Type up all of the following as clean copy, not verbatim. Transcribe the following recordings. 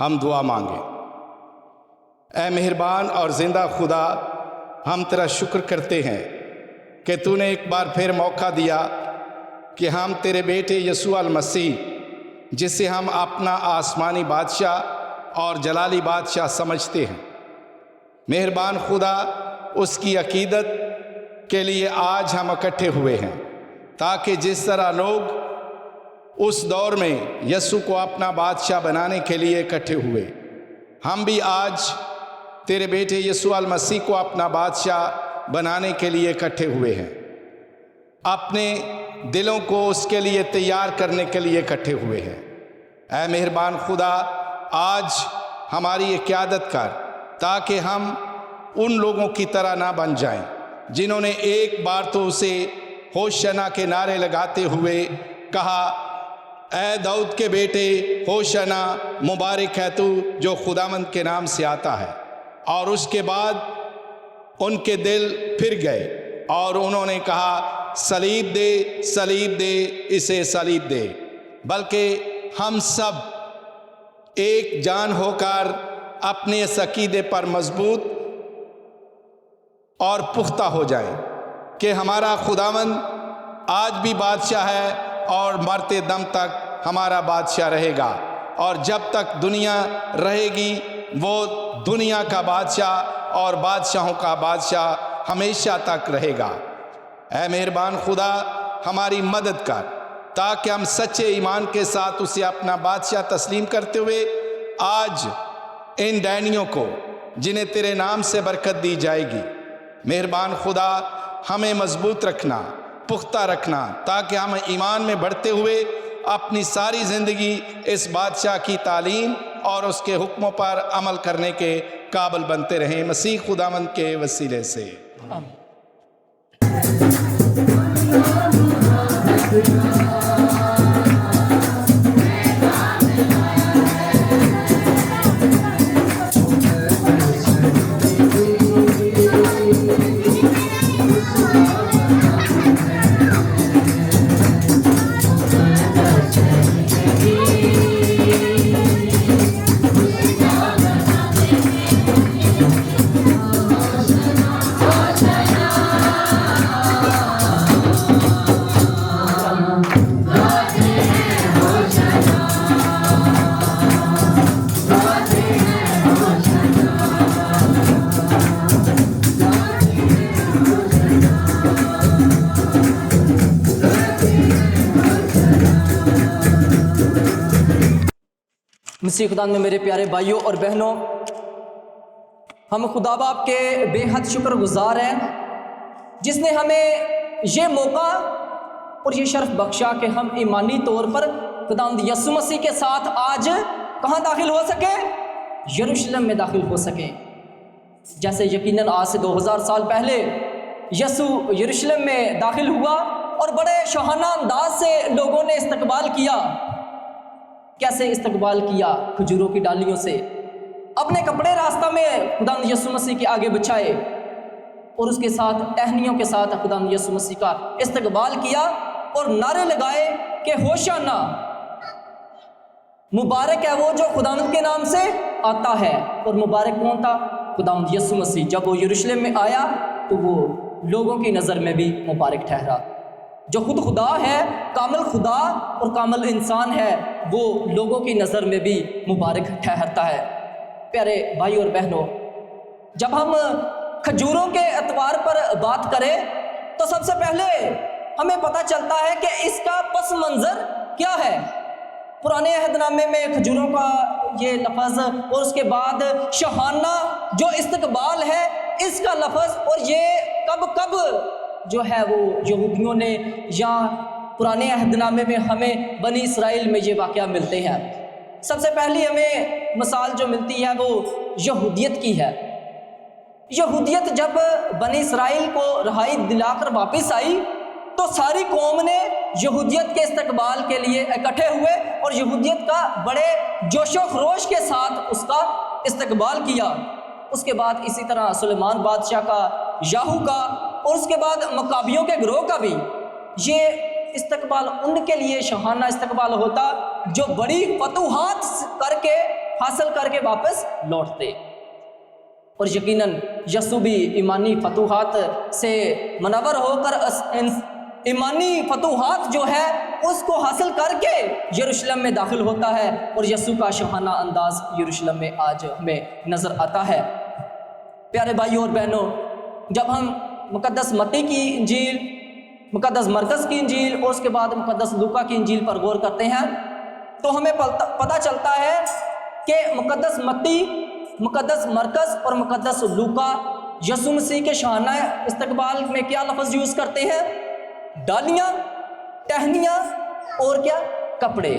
ہم دعا مانگیں۔ اے مہربان اور زندہ خدا، ہم تیرا شکر کرتے ہیں کہ تو نے ایک بار پھر موقع دیا کہ ہم تیرے بیٹے یسوع المسیح، جسے ہم اپنا آسمانی بادشاہ اور جلالی بادشاہ سمجھتے ہیں، مہربان خدا، اس کی عقیدت کے لیے آج ہم اکٹھے ہوئے ہیں، تاکہ جس طرح لوگ اس دور میں یسوع کو اپنا بادشاہ بنانے کے لیے اکٹھے ہوئے، ہم بھی آج تیرے بیٹے یسوع المسیح کو اپنا بادشاہ بنانے کے لیے اکٹھے ہوئے ہیں، اپنے دلوں کو اس کے لیے تیار کرنے کے لیے اکٹھے ہوئے ہیں۔ اے مہربان خدا، آج ہماری قیادت کر، تاکہ ہم ان لوگوں کی طرح نہ بن جائیں جنہوں نے ایک بار تو اسے ہوشنا کے نعرے لگاتے ہوئے کہا، اے داؤد کے بیٹے ہوشنا، مبارک ہے تو جو خداوند کے نام سے آتا ہے، اور اس کے بعد ان کے دل پھر گئے اور انہوں نے کہا، صلیب دے، صلیب دے، اسے صلیب دے۔ بلکہ ہم سب ایک جان ہو کر اپنے اس عقیدے پر مضبوط اور پختہ ہو جائیں کہ ہمارا خداوند آج بھی بادشاہ ہے اور مرتے دم تک ہمارا بادشاہ رہے گا، اور جب تک دنیا رہے گی وہ دنیا کا بادشاہ اور بادشاہوں کا بادشاہ ہمیشہ تک رہے گا۔ اے مہربان خدا، ہماری مدد کر تاکہ ہم سچے ایمان کے ساتھ اسے اپنا بادشاہ تسلیم کرتے ہوئے آج ان ڈینیوں کو، جنہیں تیرے نام سے برکت دی جائے گی، مہربان خدا ہمیں مضبوط رکھنا، پختہ رکھنا، تاکہ ہم ایمان میں بڑھتے ہوئے اپنی ساری زندگی اس بادشاہ کی تعلیم اور اس کے حکموں پر عمل کرنے کے قابل بنتے رہیں، مسیح خداوند کے وسیلے سے۔ مسیح خدا میں میرے پیارے بھائیوں اور بہنوں، ہم خدا باپ کے بے حد شکر گزار ہیں جس نے ہمیں یہ موقع اور یہ شرف بخشا کہ ہم ایمانی طور پر خداوند یسوع مسیح کے ساتھ آج کہاں داخل ہو سکیں؟ یروشلم میں داخل ہو سکیں۔ جیسے یقیناً آج سے 2000 سال پہلے یسوع یروشلم میں داخل ہوا اور بڑے شاہانہ انداز سے لوگوں نے استقبال کیا۔ کیسے استقبال کیا؟ کھجوروں کی ڈالیوں سے اپنے کپڑے راستہ میں خداوند یسوع مسیح کے آگے بچھائے اور اس کے ساتھ ٹہنیوں کے ساتھ خداوند یسوع مسیح کا استقبال کیا اور نعرے لگائے کہ ہوشنا، مبارک ہے وہ جو خداوند کے نام سے آتا ہے۔ اور مبارک کون تھا؟ خداوند یسوع مسیح۔ جب وہ یروشلم میں آیا تو وہ لوگوں کی نظر میں بھی مبارک ٹھہرا۔ جو خود خدا ہے، کامل خدا اور کامل انسان ہے، وہ لوگوں کی نظر میں بھی مبارک ٹھہرتا ہے۔ پیارے بھائی اور بہنوں، جب ہم کھجوروں کے اعتبار پر بات کریں تو سب سے پہلے ہمیں پتہ چلتا ہے کہ اس کا پس منظر کیا ہے۔ پرانے عہد نامے میں کھجوروں کا یہ لفظ اور اس کے بعد شاہانہ جو استقبال ہے اس کا لفظ، اور یہ کب جو ہے وہ یہودیوں نے یا پرانے عہد نامے میں ہمیں بنی اسرائیل میں یہ واقعہ ملتے ہیں۔ سب سے پہلی ہمیں مثال جو ملتی ہے وہ یہودیت کی ہے۔ یہودیت جب بنی اسرائیل کو رہائی دلا کر واپس آئی تو ساری قوم نے یہودیت کے استقبال کے لیے اکٹھے ہوئے اور یہودیت کا بڑے جوش و خروش کے ساتھ اس کا استقبال کیا۔ اس کے بعد اسی طرح سلیمان بادشاہ کا، یاہو کا، اور اس کے بعد مکابیوں کے گروہ کا بھی یہ استقبال ان کے لیے شاہانہ استقبال ہوتا جو بڑی فتوحات کر کے حاصل کر کے واپس لوٹتے۔ اور یقیناً یسوع بھی ایمانی فتوحات سے منور ہو کر ایمانی فتوحات جو ہے اس کو حاصل کر کے یروشلم میں داخل ہوتا ہے، اور یسوع کا شاہانہ انداز یروشلم میں آج ہمیں نظر آتا ہے۔ پیارے بھائیوں اور بہنوں، جب ہم مقدس متی کی انجیل، مقدس مرکز کی انجیل اور اس کے بعد مقدس لوکا کی انجیل پر غور کرتے ہیں تو ہمیں پتہ چلتا ہے کہ مقدس متی، مقدس مرکز اور مقدس لوکا یسوع مسیح کے شاہانہ استقبال میں کیا لفظ یوز کرتے ہیں؟ ڈالیاں، ٹہنیاں اور کیا؟ کپڑے۔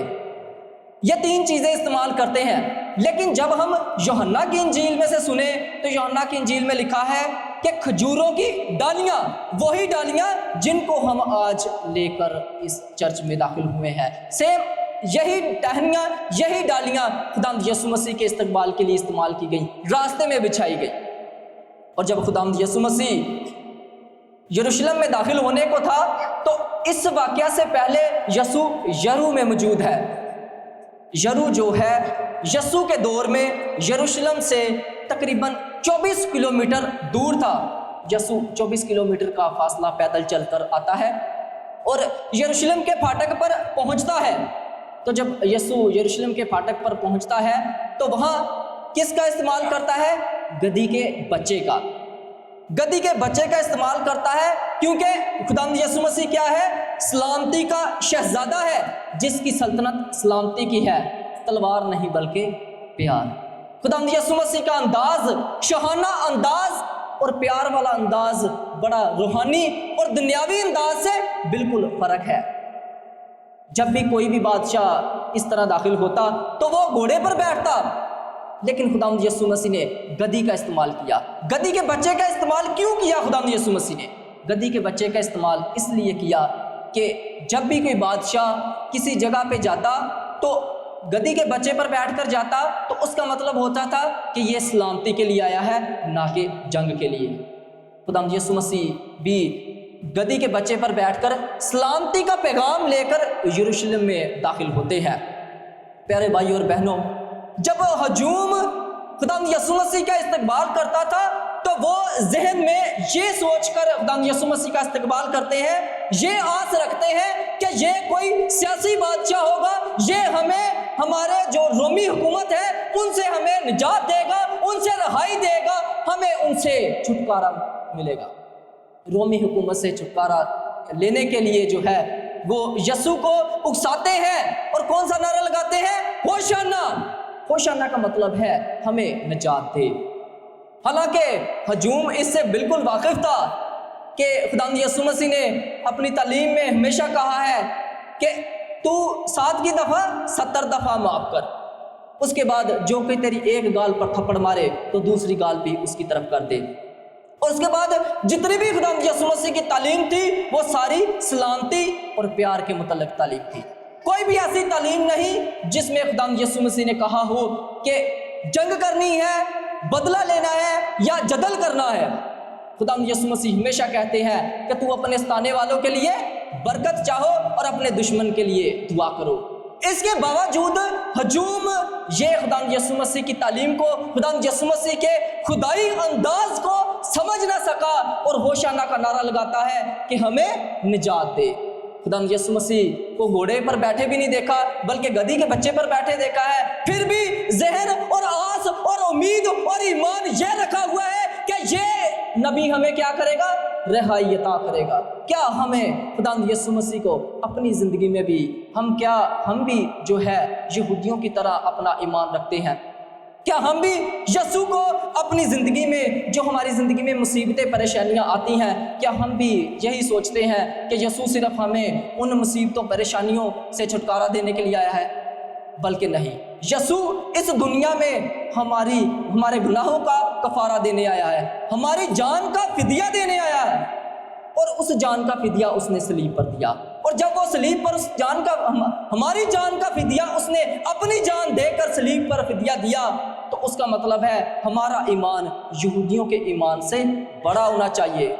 یہ تین چیزیں استعمال کرتے ہیں۔ لیکن جب ہم یوحنا کی انجیل میں سے سنیں تو یوحنا کی انجیل میں لکھا ہے کہ کھجوروں کی ڈالیاں، وہی ڈالیاں جن کو ہم آج لے کر اس چرچ میں داخل ہوئے ہیں، سیم یہی ٹہنیاں، یہی ڈالیاں خداوند یسوع مسیح کے استقبال کے لیے استعمال کی گئیں، راستے میں بچھائی گئی۔ اور جب خداوند یسوع مسیح یروشلم میں داخل ہونے کو تھا تو اس واقعہ سے پہلے یسوع یرو میں موجود ہے۔ یرو جو ہے یسوع کے دور میں یروشلم سے تقریباً 24 کلومیٹر دور تھا۔ یسوع 24 کلومیٹر کا فاصلہ پیدل چل کر آتا ہے اور یروشلم کے پھاٹک پر پہنچتا ہے۔ تو جب یسوع یروشلم کے پھاٹک پر پہنچتا ہے تو وہاں کس کا استعمال کرتا ہے؟ گدھی کے بچے کا۔ گدھی کے بچے کا استعمال کرتا ہے کیونکہ خداوند یسوع مسیح کیا ہے؟ سلامتی کا شہزادہ ہے، جس کی سلطنت سلامتی کی ہے، تلوار نہیں بلکہ پیار۔ خداوند یسوع مسیح کا انداز، شاہانہ انداز اور پیار والا انداز بڑا روحانی اور دنیاوی انداز سے بالکل فرق ہے۔ جب بھی کوئی بھی بادشاہ اس طرح داخل ہوتا تو وہ گھوڑے پر بیٹھتا، لیکن خداوند یسوع مسیح نے گدھی کا استعمال کیا۔ گدھی کے بچے کا استعمال کیوں کیا خداوند یسوع مسیح نے؟ گدھی کے بچے کا استعمال اس لیے کیا کہ جب بھی کوئی بادشاہ کسی جگہ پہ جاتا تو گدھی کے بچے پر بیٹھ کر جاتا تو اس کا مطلب ہوتا تھا کہ یہ سلامتی کے لیے آیا ہے، نہ کہ جنگ کے لیے۔ خداوند یسوع مسیح بھی گدھی کے بچے پر بیٹھ کر سلامتی کا پیغام لے کر یروشلم میں داخل ہوتے ہیں۔ پیارے بھائیوں اور بہنوں، جب ہجوم خداوند یسوع مسیح کا استقبال کرتا تھا تو وہ ذہن میں یہ سوچ کر خداوند یسوع مسیح کا استقبال کرتے ہیں، یہ آس رکھتے ہیں کہ یہ کوئی سیاسی بادشاہ ہوگا، یہ ہمیں ہمارے جو رومی حکومت ہے ان سے ہمیں نجات دے گا، ان سے رہائی دے گا، ہمیں ان سے چھٹکارا ملے گا۔ رومی حکومت سے چھٹکارا لینے کے لیے جو ہے وہ یسوع کو اکساتے ہیں اور کون سا نعرہ لگاتے ہیں؟ ہوشانہ۔ ہوشانہ کا مطلب ہے ہمیں نجات دے۔ حالانکہ ہجوم اس سے بالکل واقف تھا کہ خداوند یسوع مسیح نے اپنی تعلیم میں ہمیشہ کہا ہے کہ تو 7 کی دفعہ 70 دفعہ معاف کر، اس کے بعد جو کہ تیری ایک گال پر تھپڑ مارے تو دوسری گال بھی اس کی طرف کر دے۔ اور اس کے بعد جتنی بھی خداوند یسوع مسیح کی تعلیم تھی وہ ساری سلامتی اور پیار کے متعلق تعلیم تھی۔ کوئی بھی ایسی تعلیم نہیں جس میں خداوند یسوع مسیح نے کہا ہو کہ جنگ کرنی ہے، بدلہ لینا ہے یا جدل کرنا ہے۔ خداوند یسوع مسیح ہمیشہ کہتے ہیں کہ تو اپنے ستانے والوں کے لیے برکت چاہو اور اپنے دشمن کے لیے دعا کرو۔ اس کے باوجود ہجوم یہ خداوند یسوع مسیح کی تعلیم کو، خداوند یسوع مسیح کے خدائی انداز کو سمجھ نہ سکا اور ہوشانہ کا نعرہ لگاتا ہے کہ ہمیں نجات دے۔ خداوند یسوع مسیح کو گھوڑے پر بیٹھے بھی نہیں دیکھا بلکہ گدھی کے بچے پر بیٹھے دیکھا ہے، پھر بھی ذہن اور آس اور امید اور ایمان یہ رکھا ہوا ہے کہ یہ نبی ہمیں کیا کرے گا؟ رہائی عطا کرے گا۔ کیا ہمیں خداوند یسوع مسیح کو اپنی زندگی میں بھی ہم بھی جو ہے یہودیوں کی طرح اپنا ایمان رکھتے ہیں؟ کیا ہم بھی یسوع کو اپنی زندگی میں جو ہماری زندگی میں مصیبتیں پریشانیاں آتی ہیں، کیا ہم بھی یہی سوچتے ہیں کہ یسوع صرف ہمیں ان مصیبتوں پریشانیوں سے چھٹکارا دینے کے لیے آیا ہے؟ بلکہ نہیں، یسوع اس دنیا میں ہمارے گناہوں کا کفارہ دینے آیا ہے، ہماری جان کا فدیہ دینے آیا ہے، اور اس جان کا فدیہ اس نے صلیب پر دیا۔ اور جب وہ صلیب پر ہماری جان کا فدیہ اس نے اپنی جان دے کر صلیب پر فدیہ دیا تو اس کا مطلب ہے ہمارا ایمان یہودیوں کے ایمان سے بڑا ہونا چاہیے۔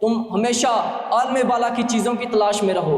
تم ہمیشہ عالم بالا کی چیزوں کی تلاش میں رہو۔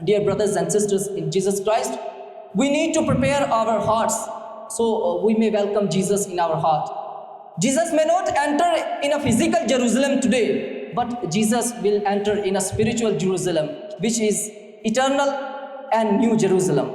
Dear brothers and sisters in Jesus Christ, we need to prepare our hearts so we may welcome Jesus in our heart. Jesus may not enter in a physical Jerusalem today, but Jesus will enter in a spiritual Jerusalem, which is eternal and new Jerusalem.